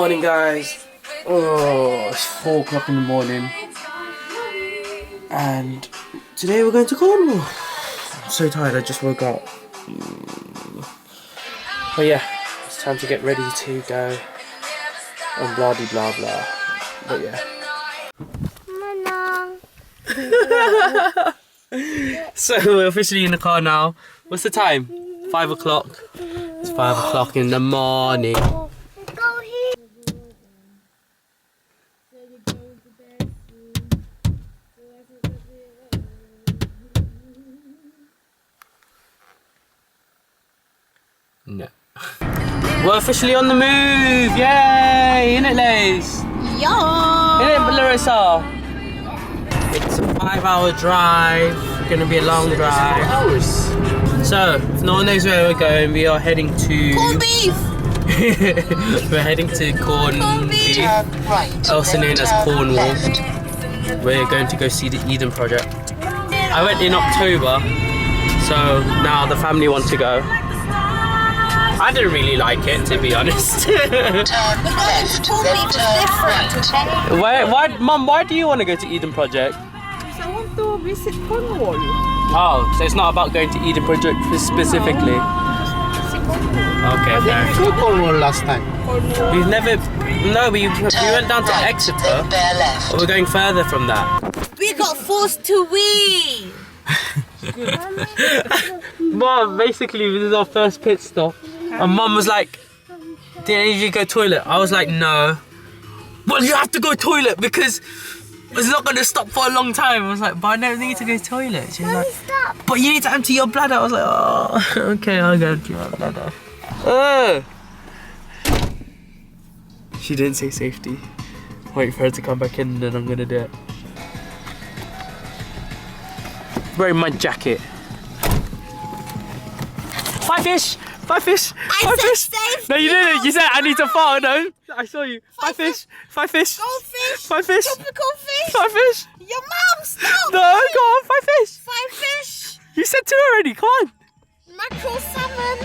morning, guys. Oh, it's 4 o'clock in the morning. And today we're going to Cornwall. I'm so tired, I just woke up. But yeah, it's time to get ready to go. And blah de blah blah. But yeah. So we're officially in the car now. What's the time? 5 o'clock. It's 5 o'clock in the morning. No. We're officially on the move! Yay! Innit, Lace? Yeah! Innit, Larissa? It's a 5-hour drive. Gonna be a long drive. 5 hours. So, if no one knows where we're going, we are heading to... Corned beef! We're heading to Corned beef, also known as Cornwall. We're going to go see the Eden Project. I went in October, so now the family want to go. I didn't really like it, to be honest. Why, Mum, why do you want to go to Eden Project? Because I want to visit Cornwall. Oh, so it's not about going to Eden Project specifically? Okay, fair. We went to Cornwall last time. We've never... No, we went down to Exeter, but we're going further from that. We got forced to wee! Mum, basically, this is our first pit stop. And Mum was like, did you go toilet? I was like, no. Well, you have to go toilet because it's not going to stop for a long time. I was like, but I don't need to go toilet. She was like, but you need to empty your bladder. I was like, oh, okay, I'll go empty my bladder. She didn't say safety. Wait for her to come back in and then I'm going to do it. Wearing my jacket. Bye, fish! Bye, fish! Bye, fish! Safety. No, you didn't. You said I need to fart. No, I saw you. Bye, fish! Bye, fish! Goldfish! Bye, fish! Tropical fish! Bye, fish! Your mum, stop! No, go on, bye, fish! 5 fish! You said 2 already. Come on. Mackerel, salmon!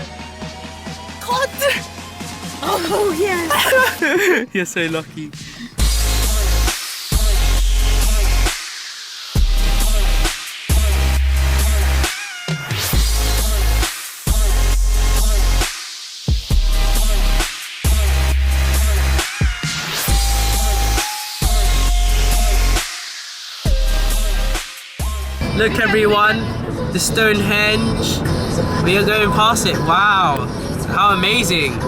Cod! Oh, yeah! You're so lucky. Look everyone, the Stonehenge. We are going past it. Wow, how amazing.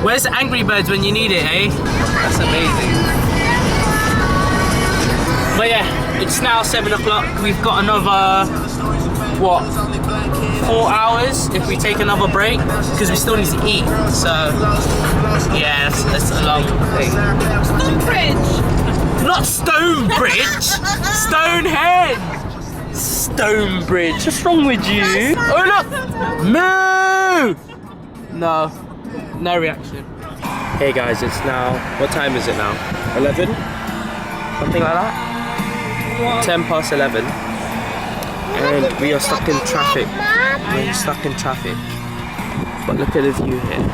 Where's the Angry Birds when you need it, eh? That's amazing. But yeah, it's now 7 o'clock. We've got another, what, 4 hours if we take another break, because we still need to eat. So, yeah, that's a long thing. Stonebridge! Not Stonebridge! Stonehenge! Stonebridge. What's wrong with you? Oh look! Moo! No. No reaction. Hey guys, it's now... What time is it now? 11? Something like that? 10 past 11. And we are stuck in traffic. We're stuck in traffic. But look at the view here.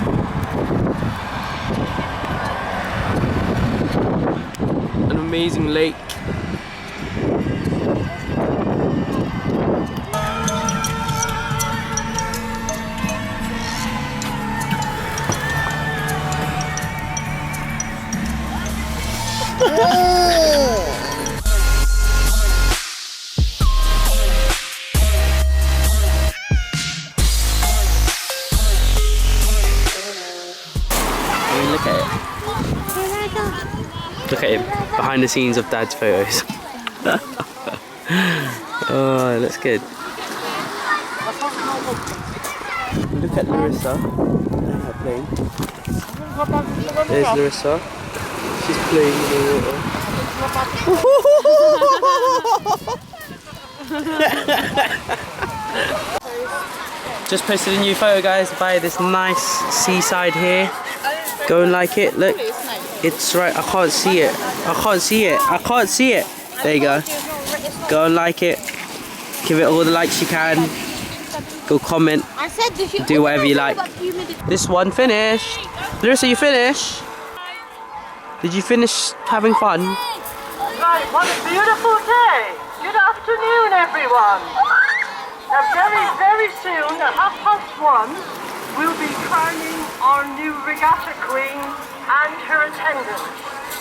An amazing lake. Look at it. Look at him, behind the scenes of Dad's photos. Oh, it looks good. Look at Larissa. Her playing. There's Larissa. She's playing in the water. Just posted a new photo, guys, by this nice seaside here. Go and like it. Look, it's right. I can't see it. I can't see it. I can't see it. There you go. Go and like it. Give it all the likes you can. Go comment. Do whatever you like. This one finished. Larissa, you finished? Did you finish having fun? Right, what a beautiful day. Good afternoon, everyone. Now, very soon, at 1:30, we'll be crowning our new regatta queen and her attendants.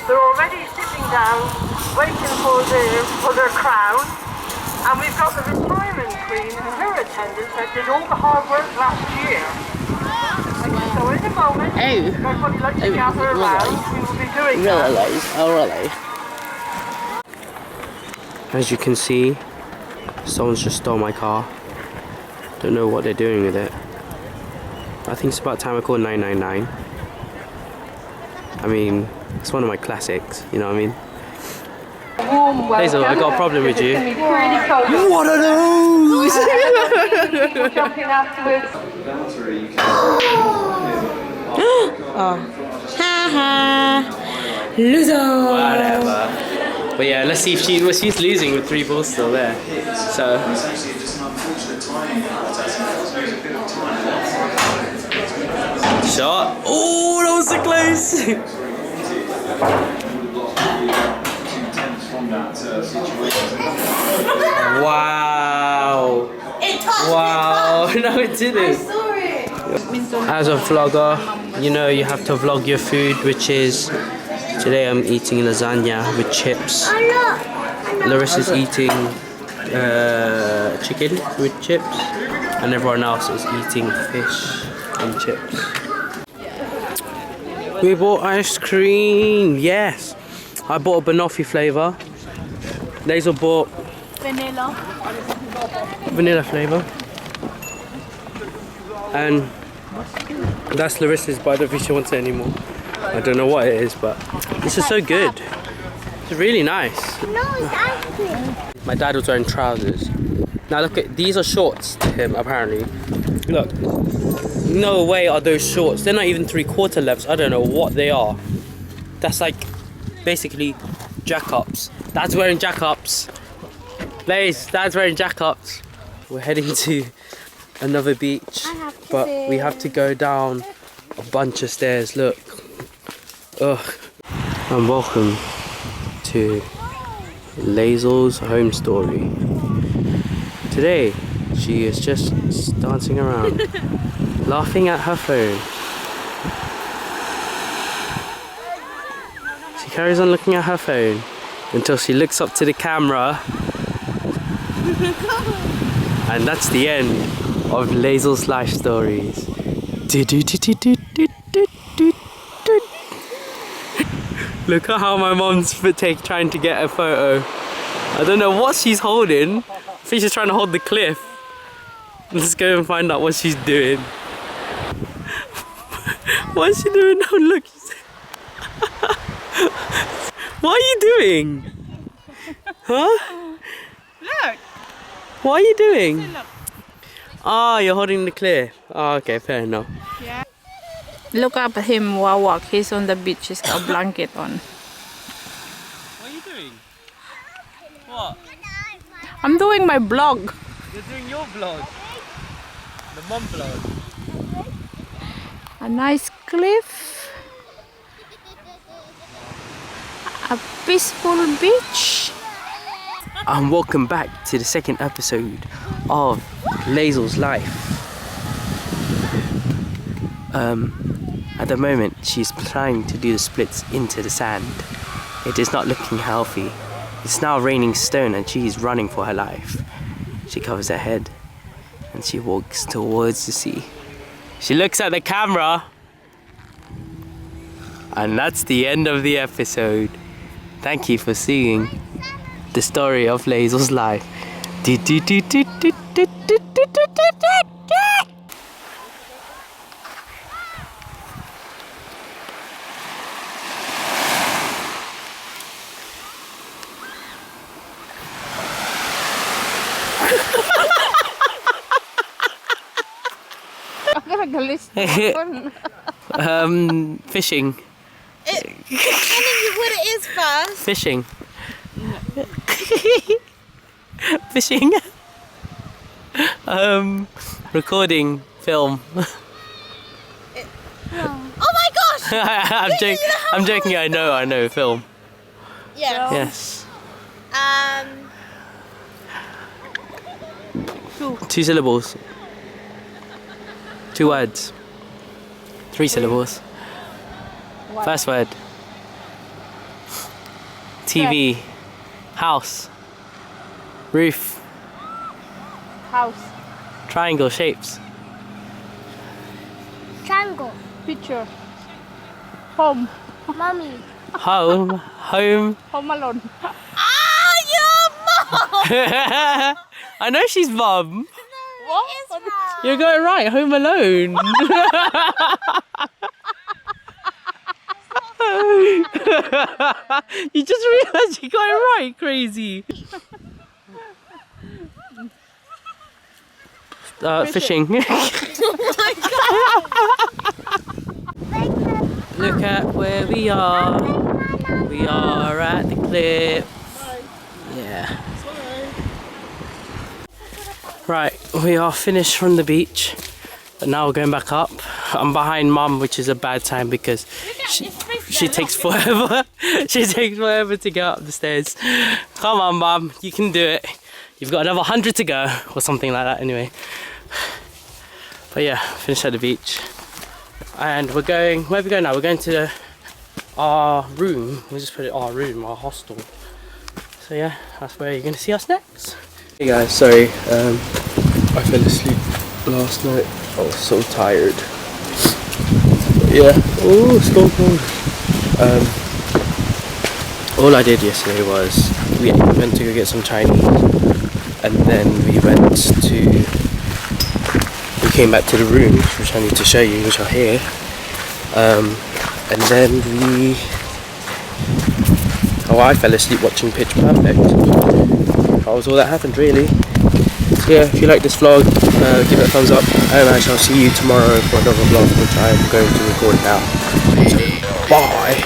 They're already sitting down, waiting for their crown. And we've got the retirement queen and her attendants that did all the hard work last year. So in a moment, everybody likes to gather around. We will be doing that. Oh, really? As you can see, someone's just stole my car. Don't know what they're doing with it. I think it's about time I call 999. I mean, it's one of my classics, you know what I mean? Hazel, I got a problem with you. What are those? Jumping afterwards. Haha. Loser. Whatever. But yeah, let's see if she's losing with 3 balls still there. So. Shot. Oh, that was so close. Wow. Wow. No, it didn't. I saw it. As a vlogger, you know you have to vlog your food, which is today I'm eating lasagna with chips. Larissa's eating chicken with chips, and everyone else is eating fish and chips. We bought ice cream. Yes, I bought a banoffee flavour. Laser bought vanilla flavour, and that's Larissa's, but I don't think she wants it anymore. I don't know what it is, but this is so good. It's really nice. No, it's ice cream. My dad was wearing trousers. Now look at these are shorts to him apparently. Look, no way are those shorts. They're not even 3/4 lengths. I don't know what they are. That's like basically jack-ups. Dad's wearing jack-ups. Dad's wearing jack-ups. We're heading to another beach, but we have to go down a bunch of stairs. Look. Ugh. And welcome to Lazel's home story. Today, she is just dancing around, laughing at her phone. She carries on looking at her phone until she looks up to the camera. And that's the end of Lazel's life stories. Look at how my mom's trying to get a photo. I don't know what she's holding. I think she's trying to hold the cliff. Let's go and find out what she's doing. What is she doing? Oh, look. What are you doing? Huh? Look. What are you doing? Look. Ah, you're holding the cliff. Oh, okay, fair enough. Yeah. Look up at him while walk. He's on the beach. He's got a blanket on. What are you doing? What? I'm doing my vlog. You're doing your vlog. The mum vlog. A nice cliff. A peaceful beach. And welcome back to the second episode of Lazel's life. At the moment, she's trying to do the splits into the sand. It is not looking healthy. It's now raining stone and she's running for her life. She covers her head and she walks towards the sea. She looks at the camera. And that's the end of the episode. Thank you for seeing the story of Lazel's life. Fishing. Telling you what it is first. Fishing. Fishing. Recording film. Oh my gosh! I'm joking. I know. Film. Yes. Yes. 2 syllables. 2 words. 3 syllables. First word. TV. House. Roof. House. Triangle shapes. Triangle. Picture. Home. Mommy. Home. Home. Home Alone. Ah, your mom! I know she's mum. It's wrong. You got it right. Home Alone. You just realised you got it right, crazy. Fishing. Oh my god! Look at where we are. We are at the cliff. Yeah. Right, we are finished from the beach, but now we're going back up. I'm behind Mum, which is a bad time because she takes forever. She takes forever to go up the stairs. Come on, Mum, you can do it. You've got another 100 to go, or something like that. Anyway. But yeah, finished at the beach, and we're going. Where are we going now? We're going to our room. We just put it our room, our hostel. So yeah, that's where you're going to see us next. Hey guys, sorry. I fell asleep last night. I was so tired. But yeah. Oh, it's gone cold. All I did yesterday was we went to go get some Chinese, and then we came back to the rooms, which I need to show you, which are here. And then I fell asleep watching Pitch Perfect. That was all that happened, really. So yeah, if you like this vlog, give it a thumbs up, and I shall see you tomorrow for another vlog, which I am going to record now. So, bye!